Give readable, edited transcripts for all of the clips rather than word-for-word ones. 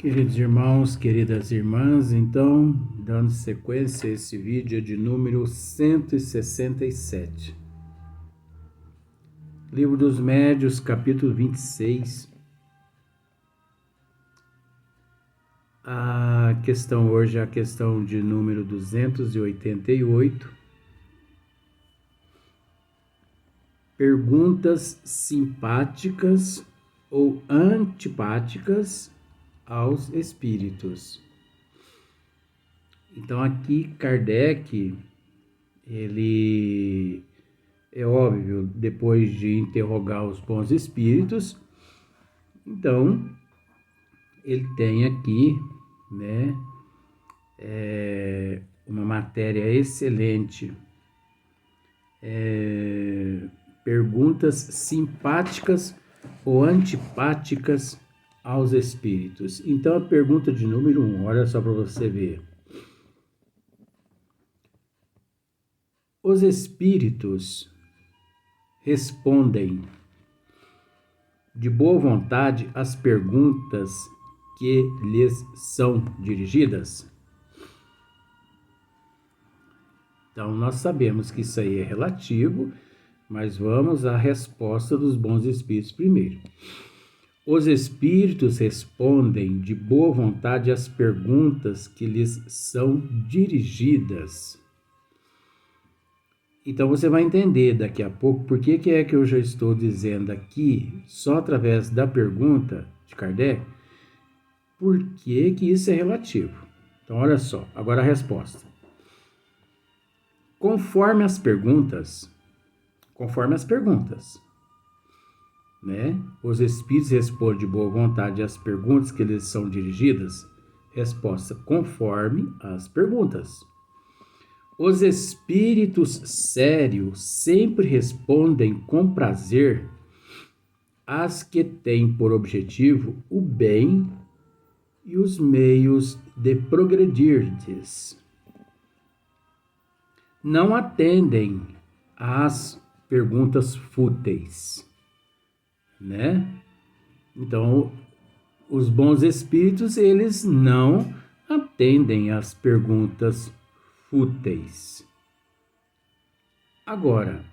Queridos irmãos, queridas irmãs, então, dando sequência a esse vídeo de número 167. Livro dos Médiuns, capítulo 26. A questão hoje é a questão de número 288. Perguntas simpáticas ou antipáticas aos espíritos. Então aqui Kardec, ele é óbvio, depois de interrogar os bons espíritos, então ele tem aqui, né, uma matéria excelente, perguntas simpáticas ou antipáticas aos espíritos. Então a pergunta de número 1, olha só para você ver. Os espíritos respondem de boa vontade às perguntas que lhes são dirigidas? Então nós sabemos que isso aí é relativo, mas vamos à resposta dos bons espíritos primeiro. Os espíritos respondem de boa vontade às perguntas que lhes são dirigidas. Então você vai entender daqui a pouco por que é que eu já estou dizendo aqui, só através da pergunta de Kardec, por que isso é relativo. Então olha só, agora a resposta. Conforme as perguntas, né? Os espíritos respondem de boa vontade às perguntas que lhes são dirigidas? Resposta: conforme as perguntas. Os espíritos sérios sempre respondem com prazer às que têm por objetivo o bem e os meios de progredir-lhes. Não atendem às perguntas fúteis, né? Então, os bons espíritos, eles não atendem às perguntas fúteis. Agora,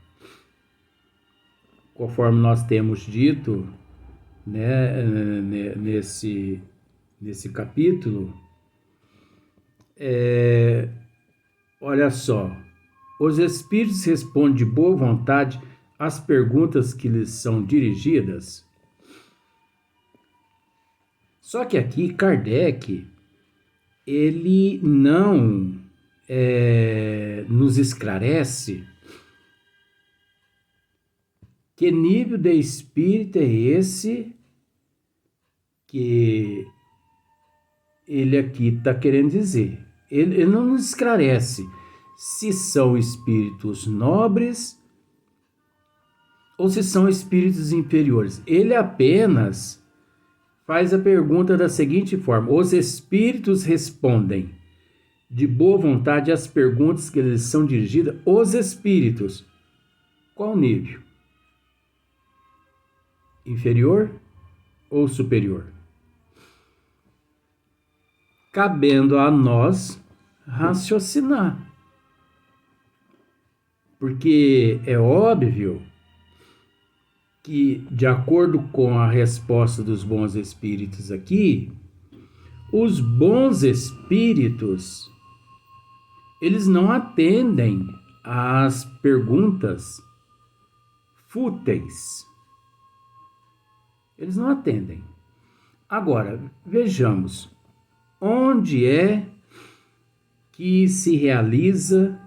conforme nós temos dito, né, nesse capítulo, olha só, os espíritos respondem de boa vontade às perguntas que lhes são dirigidas. Só que aqui Kardec, ele não nos esclarece que nível de espírito é esse que ele aqui está querendo dizer. Ele não nos esclarece se são espíritos nobres ou se são espíritos inferiores. Ele apenas faz a pergunta da seguinte forma: os espíritos respondem de boa vontade às perguntas que lhes são dirigidas? Os espíritos. Qual nível? Inferior ou superior? Cabendo a nós raciocinar. Porque é óbvio que, de acordo com a resposta dos bons espíritos aqui, os bons espíritos, eles não atendem às perguntas fúteis. Eles não atendem. Agora, vejamos, onde é que se realiza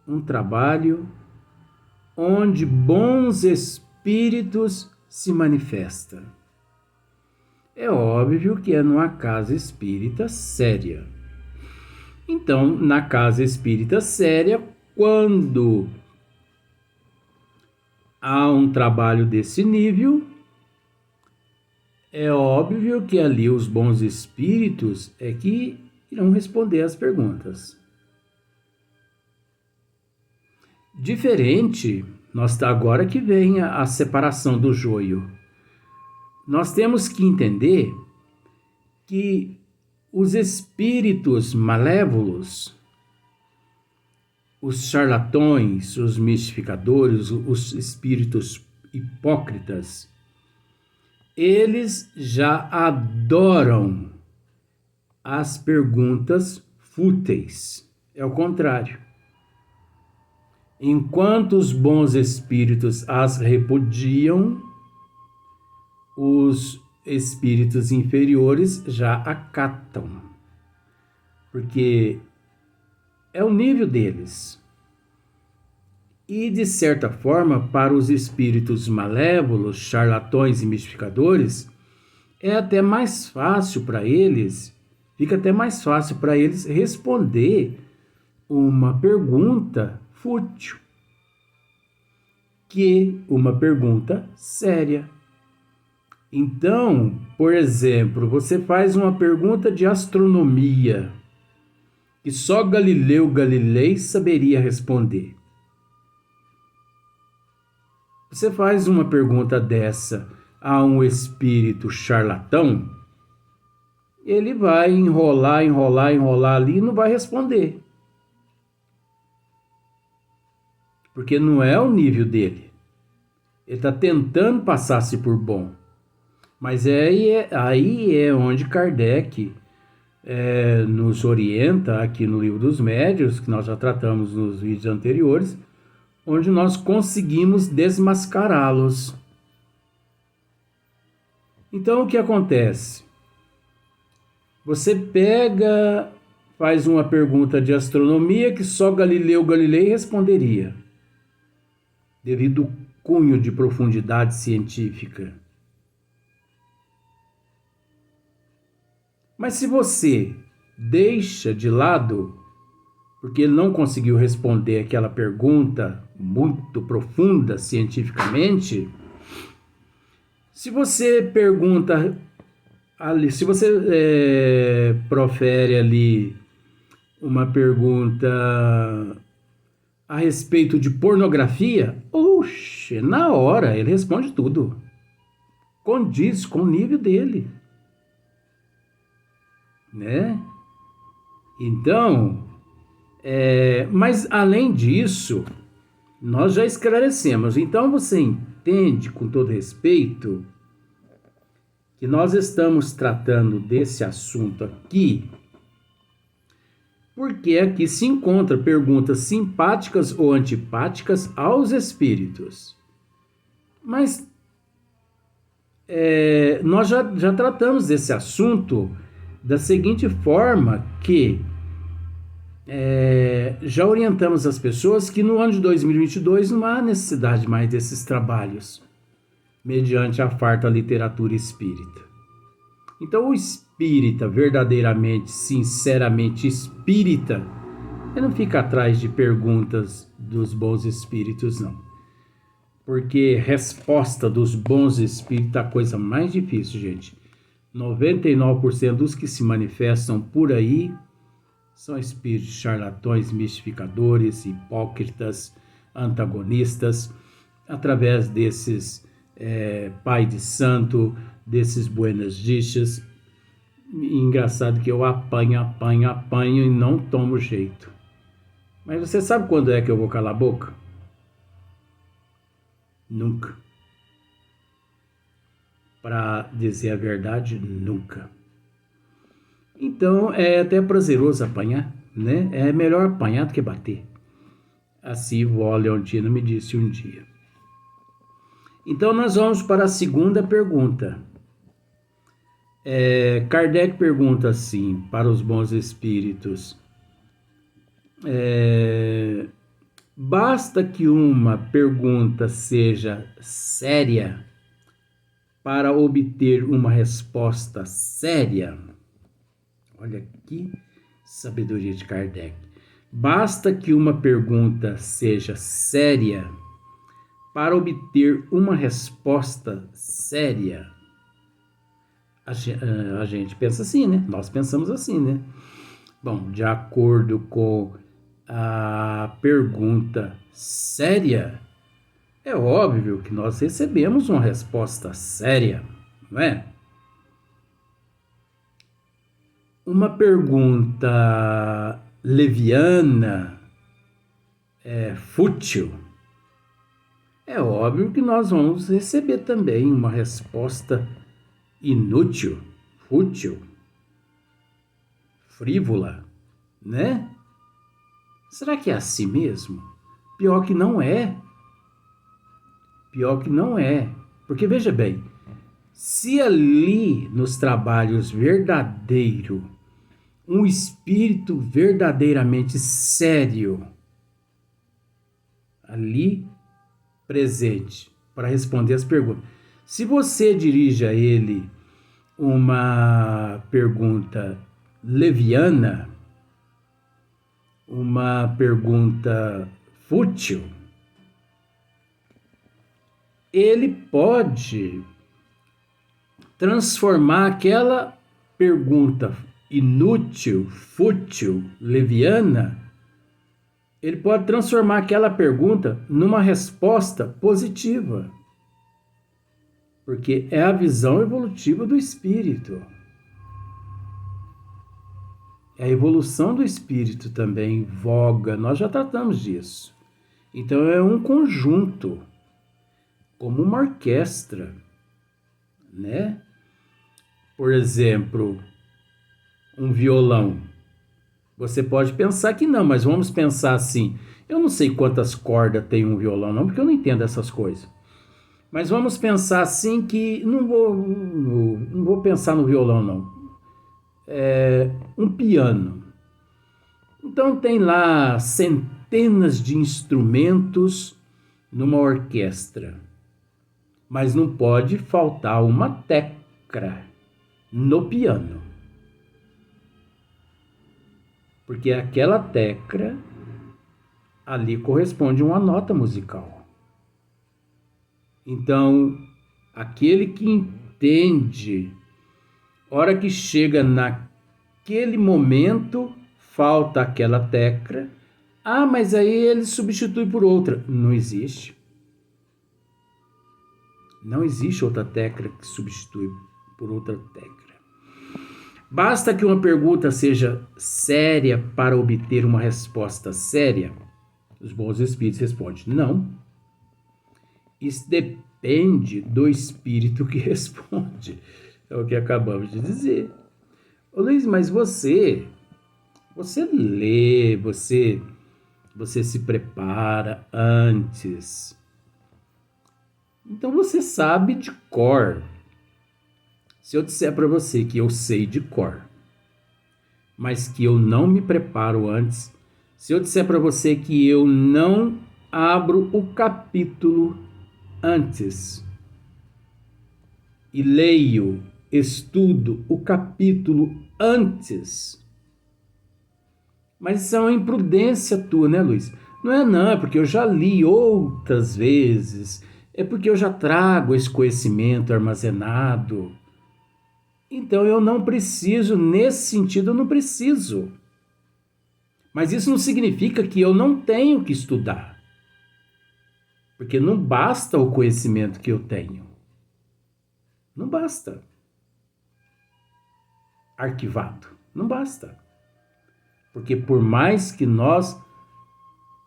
um trabalho onde bons espíritos se manifestam? É óbvio que é numa casa espírita séria. Então, na casa espírita séria, quando há um trabalho desse nível, é óbvio que ali os bons espíritos é que irão responder as perguntas. Diferente, agora que vem a separação do joio. Nós temos que entender que os espíritos malévolos, os charlatões, os mistificadores, os espíritos hipócritas, eles já adoram as perguntas fúteis. É o contrário. Enquanto os bons espíritos as repudiam, os espíritos inferiores já acatam. Porque é o nível deles. E, de certa forma, para os espíritos malévolos, charlatões e mistificadores, é até mais fácil para eles, fica até mais fácil para eles responder uma pergunta fútil que uma pergunta séria. Então, por exemplo, você faz uma pergunta de astronomia que só Galileu Galilei saberia responder. Você faz uma pergunta dessa a um espírito charlatão, ele vai enrolar ali e não vai responder. Porque não é o nível dele. Ele está tentando passar-se por bom. Mas aí é onde Kardec nos orienta, aqui no Livro dos Médiuns, que nós já tratamos nos vídeos anteriores, onde nós conseguimos desmascará-los. Então, o que acontece? Você faz uma pergunta de astronomia que só Galileu Galilei responderia, devido ao cunho de profundidade científica. Mas se você deixa de lado, porque ele não conseguiu responder aquela pergunta muito profunda cientificamente, se você pergunta ali, se você profere ali uma pergunta a respeito de pornografia, oxe, na hora ele responde tudo. Condiz com o nível dele. Né? Então, mas além disso, nós já esclarecemos. Então você entende, com todo respeito, que nós estamos tratando desse assunto aqui, porque aqui se encontra perguntas simpáticas ou antipáticas aos espíritos. Mas nós já tratamos desse assunto da seguinte forma que já orientamos as pessoas que no ano de 2022 não há necessidade mais desses trabalhos, mediante a farta literatura espírita. Então o espírita, verdadeiramente, sinceramente espírita, ele não fica atrás de perguntas dos bons espíritos, não. Porque resposta dos bons espíritos é a coisa mais difícil, gente. 99% dos que se manifestam por aí são espíritos charlatões, mistificadores, hipócritas, antagonistas, através desses pai de santo, desses buenas dichas. Engraçado que eu apanho e não tomo jeito. Mas você sabe quando é que eu vou calar a boca? Nunca. Para dizer a verdade, nunca. Então, é até prazeroso apanhar, né? É melhor apanhar do que bater. Assim, vó Leontina me disse um dia. Então, nós vamos para a segunda pergunta. Kardec pergunta assim, para os bons espíritos. Basta que uma pergunta seja séria para obter uma resposta séria? Olha que sabedoria de Kardec. Basta que uma pergunta seja séria para obter uma resposta séria. A gente pensa assim, né? Nós pensamos assim, né? Bom, de acordo com a pergunta séria, é óbvio que nós recebemos uma resposta séria, não é? uma pergunta leviana, fútil, é óbvio que nós vamos receber também uma resposta inútil, fútil, frívola, né? Será que é assim mesmo? Pior que não é. Pior que não é. Porque veja bem, se ali nos trabalhos verdadeiro, um espírito verdadeiramente sério ali presente para responder as perguntas. Se você dirige a ele uma pergunta leviana, uma pergunta fútil, ele pode transformar aquela pergunta inútil, fútil, leviana, ele pode transformar aquela pergunta numa resposta positiva. Porque é a visão evolutiva do espírito. A evolução do espírito também voga, nós já tratamos disso. Então é um conjunto, como uma orquestra, né? Por exemplo, um violão. Você pode pensar que não, mas vamos pensar assim. Eu não sei quantas cordas tem um violão, não, porque eu não entendo essas coisas. Mas vamos pensar assim que não vou pensar no violão, não. Um piano. Então tem lá centenas de instrumentos numa orquestra. Mas não pode faltar uma tecla no piano. Porque aquela tecla ali corresponde a uma nota musical. Então, aquele que entende, hora que chega naquele momento, falta aquela tecla. Ah, mas aí ele substitui por outra. Não existe. Não existe outra tecla que substitui por outra tecla. Basta que uma pergunta seja séria para obter uma resposta séria. Os bons espíritos respondem: não. Isso depende do espírito que responde. É o que acabamos de dizer. Ô Luiz, mas você lê, você se prepara antes. Então você sabe de cor. Se eu disser para você que eu sei de cor, mas que eu não me preparo antes, se eu disser para você que eu não abro o capítulo antes e leio, estudo o capítulo antes, mas isso é uma imprudência tua, né, Luiz? Não, é porque eu já li outras vezes, é porque eu já trago esse conhecimento armazenado. Então eu não preciso, nesse sentido eu não preciso. Mas isso não significa que eu não tenho que estudar. Porque não basta o conhecimento que eu tenho. Não basta. Arquivado. Não basta. Porque por mais que nós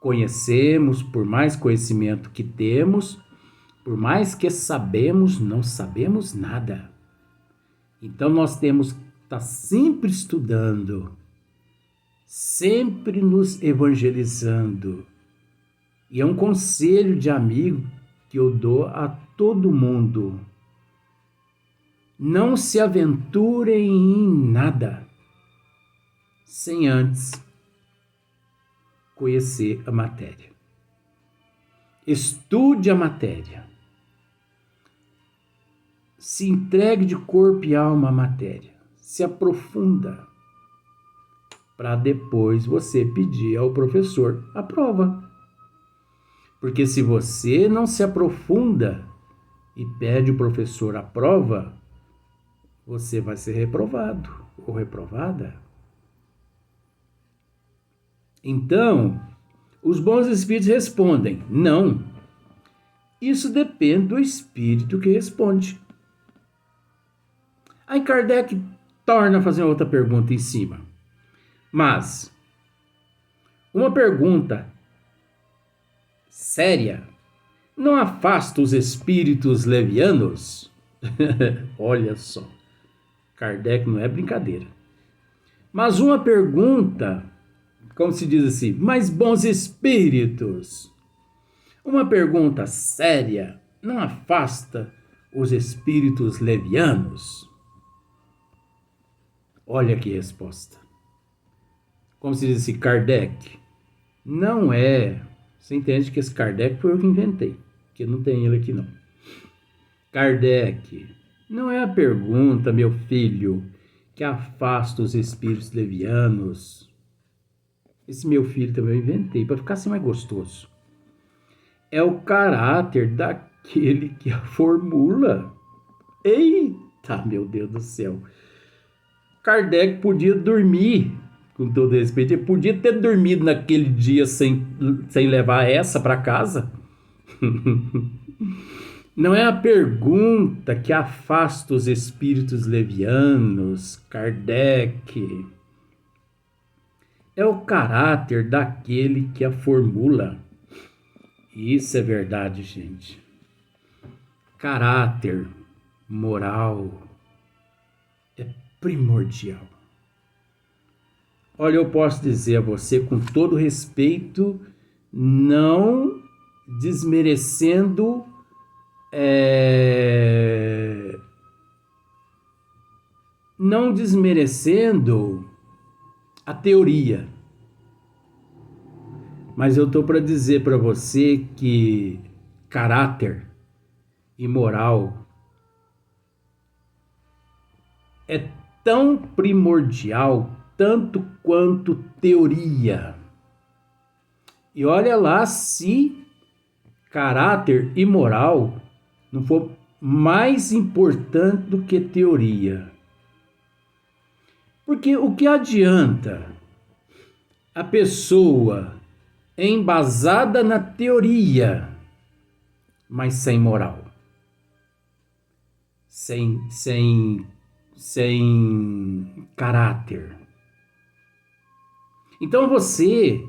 conhecemos, por mais conhecimento que temos, por mais que sabemos, não sabemos nada. Então nós temos que estar sempre estudando, sempre nos evangelizando. E é um conselho de amigo que eu dou a todo mundo. Não se aventurem em nada sem antes conhecer a matéria. Estude a matéria. Se entregue de corpo e alma à matéria. Se aprofunda. Para depois você pedir ao professor a prova. Porque se você não se aprofunda e pede o professor a prova, você vai ser reprovado ou reprovada. Então, os bons espíritos respondem: não. Isso depende do espírito que responde. Aí Kardec torna a fazer outra pergunta em cima. Mas uma pergunta séria não afasta os espíritos levianos? Olha só, Kardec não é brincadeira. Mas uma pergunta, como se diz assim, mas bons espíritos, uma pergunta séria não afasta os espíritos levianos? Olha que resposta. Como se diz assim, Kardec, não é. Você entende que esse Kardec foi eu que inventei, que não tem ele aqui não. Kardec, não é a pergunta, meu filho, que afasta os espíritos levianos. Esse meu filho também eu inventei, para ficar assim mais gostoso. É o caráter daquele que a formula. Eita, meu Deus do céu. Kardec podia dormir, com todo respeito, ele podia ter dormido naquele dia sem levar essa para casa. Não é a pergunta que afasta os espíritos levianos, Kardec. É o caráter daquele que a formula. Isso é verdade, gente. Caráter moral é primordial. Olha, eu posso dizer a você com todo respeito, não desmerecendo não desmerecendo a teoria, mas eu estou para dizer para você que caráter e moral é tão primordial tanto quanto teoria. E olha lá se caráter e moral não for mais importante do que teoria. Porque o que adianta a pessoa embasada na teoria, mas sem moral, sem caráter? Então você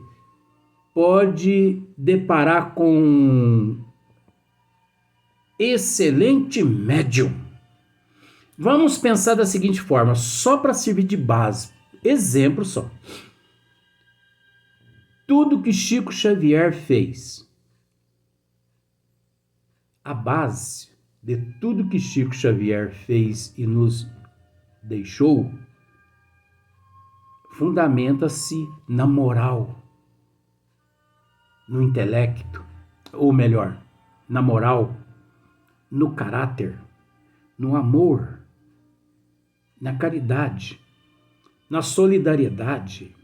pode deparar com um excelente médium. Vamos pensar da seguinte forma, só para servir de base, exemplo só. Tudo que Chico Xavier fez, a base de tudo que Chico Xavier fez e nos deixou, fundamenta-se na moral, no intelecto, ou melhor, na moral, no caráter, no amor, na caridade, na solidariedade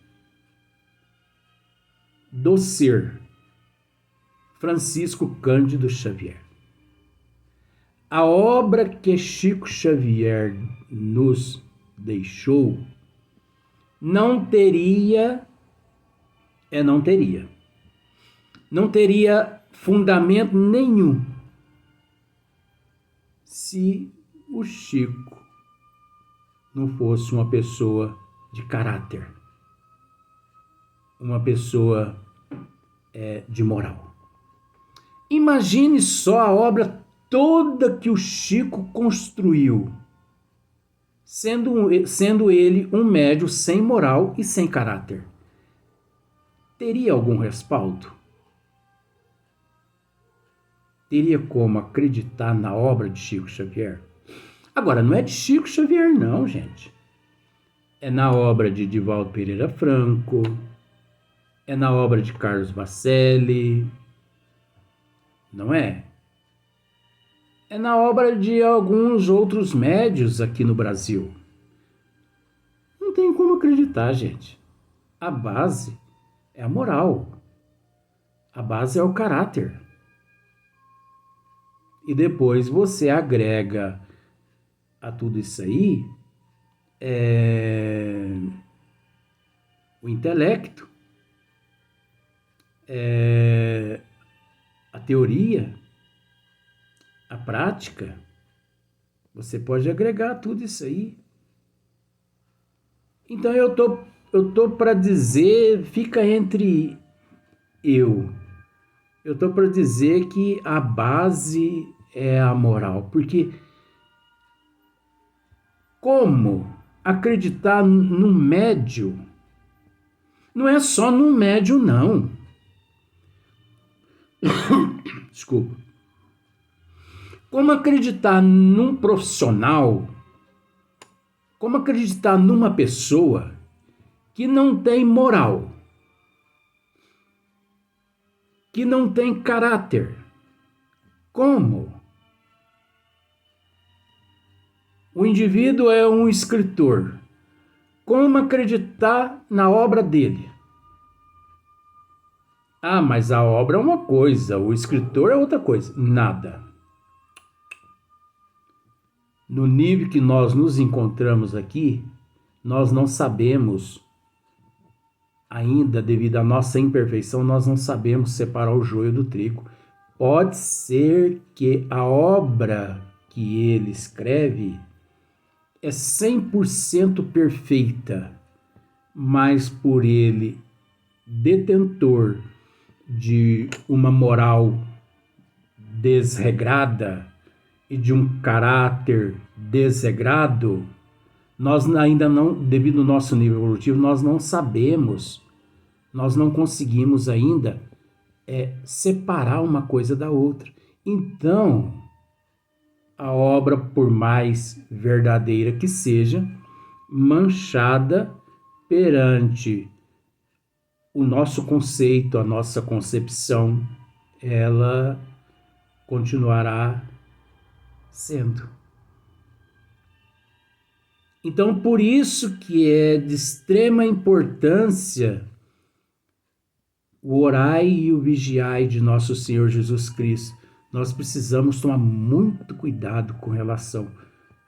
do ser Francisco Cândido Xavier. A obra que Chico Xavier nos deixou não teria fundamento nenhum se o Chico não fosse uma pessoa de caráter, uma pessoa de moral. Imagine só a obra toda que o Chico construiu, sendo ele um médium sem moral e sem caráter. Teria algum respaldo? Teria como acreditar na obra de Chico Xavier? Agora, não é de Chico Xavier não, gente. É na obra de Divaldo Pereira Franco, é na obra de Carlos Bacelli, não é? É na obra de alguns outros médios aqui no Brasil. Não tem como acreditar, gente. A base é a moral. A base é o caráter. E depois você agrega a tudo isso aí o intelecto, a teoria, a prática. Você pode agregar tudo isso aí Então eu tô para dizer, fica entre eu. Eu tô para dizer que a base é a moral, porque como acreditar no médio? Não é só no médio, não. Desculpa. Como acreditar num profissional? Como acreditar numa pessoa que não tem moral, que não tem caráter? Como? O indivíduo é um escritor. Como acreditar na obra dele? Ah, mas a obra é uma coisa, o escritor é outra coisa. Nada. No nível que nós nos encontramos aqui, nós não sabemos, ainda devido à nossa imperfeição, nós não sabemos separar o joio do trigo. Pode ser que a obra que ele escreve é 100% perfeita, mas por ele, detentor de uma moral desregrada e de um caráter desregrado, nós ainda não, devido ao nosso nível evolutivo, nós não sabemos, nós não conseguimos ainda separar uma coisa da outra. Então, a obra, por mais verdadeira que seja, manchada perante o nosso conceito, a nossa concepção, ela continuará sendo. Então, por isso que é de extrema importância o orai e o vigiai de nosso Senhor Jesus Cristo. Nós precisamos tomar muito cuidado com relação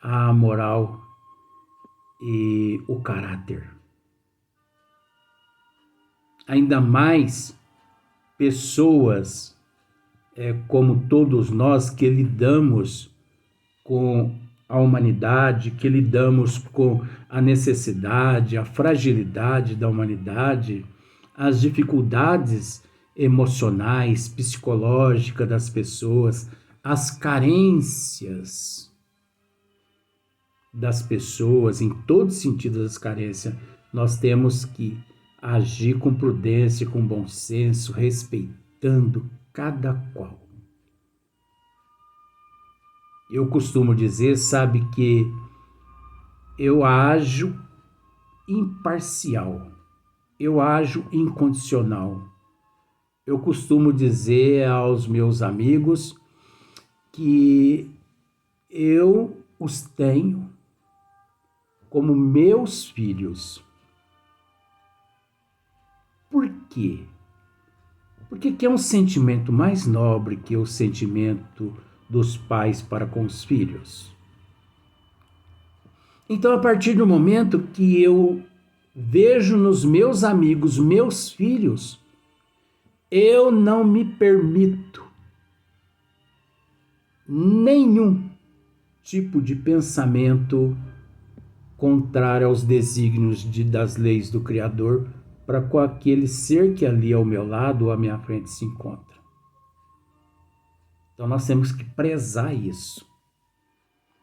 à moral e o caráter. Ainda mais pessoas como todos nós que lidamos com a humanidade, que lidamos com a necessidade, a fragilidade da humanidade, as dificuldades emocionais, psicológicas das pessoas, as carências das pessoas, em todos os sentidos das carências, nós temos que agir com prudência, com bom senso, respeitando cada qual. Eu costumo dizer, sabe, que eu ajo imparcial, eu ajo incondicional. Eu costumo dizer aos meus amigos que eu os tenho como meus filhos. Por quê? Porque que é um sentimento mais nobre que o sentimento dos pais para com os filhos. Então, a partir do momento que eu vejo nos meus amigos, meus filhos, eu não me permito nenhum tipo de pensamento contrário aos desígnios das leis do Criador para com aquele ser que ali ao meu lado ou à minha frente se encontra. Então nós temos que prezar isso.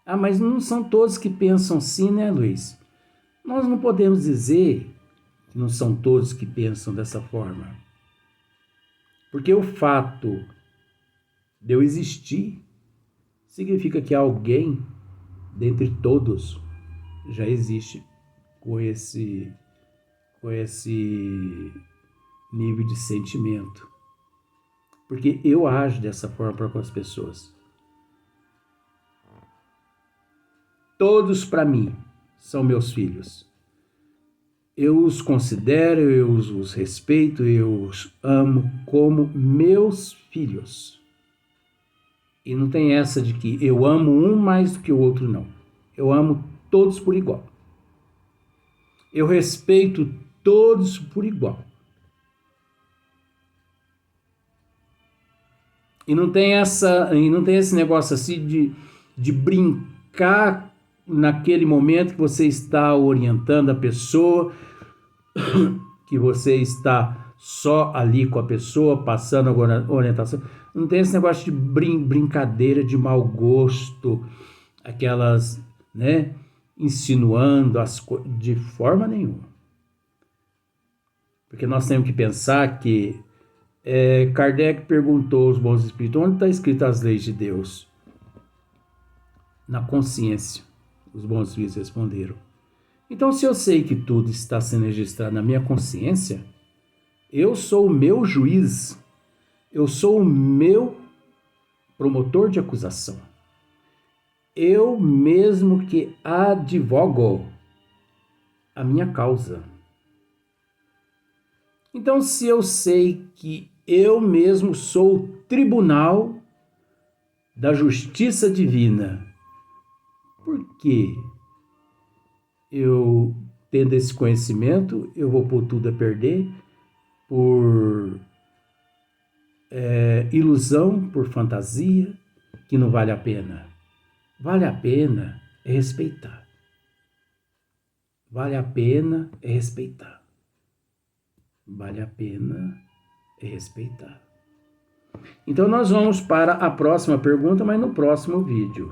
Ah, mas não são todos que pensam assim, né, Luiz? Nós não podemos dizer que não são todos que pensam dessa forma. Porque o fato de eu existir significa que alguém, dentre todos, já existe com esse nível de sentimento. Porque eu ajo dessa forma para com as pessoas. Todos para mim são meus filhos. Eu os considero, eu os respeito, eu os amo como meus filhos. E não tem essa de que eu amo um mais do que o outro, não. Eu amo todos por igual. Eu respeito todos por igual. E não tem esse negócio assim de brincar naquele momento que você está orientando a pessoa, que você está só ali com a pessoa, passando a orientação. Não tem esse negócio de brincadeira de mau gosto, aquelas, né, insinuando as coisas, de forma nenhuma. Porque nós temos que pensar que Kardec perguntou aos bons espíritos, onde está escrito as leis de Deus? Na consciência. Os bons espíritos responderam. Então, se eu sei que tudo está sendo registrado na minha consciência, eu sou o meu juiz, eu sou o meu promotor de acusação. Eu mesmo que advogo a minha causa. Então, se eu sei que eu mesmo sou o tribunal da justiça divina, por que eu, tendo esse conhecimento, eu vou pôr tudo a perder por ilusão, por fantasia, que não vale a pena? Vale a pena é respeitar. Vale a pena é respeitar. Vale a pena é respeitar. Então nós vamos para a próxima pergunta, mas no próximo vídeo.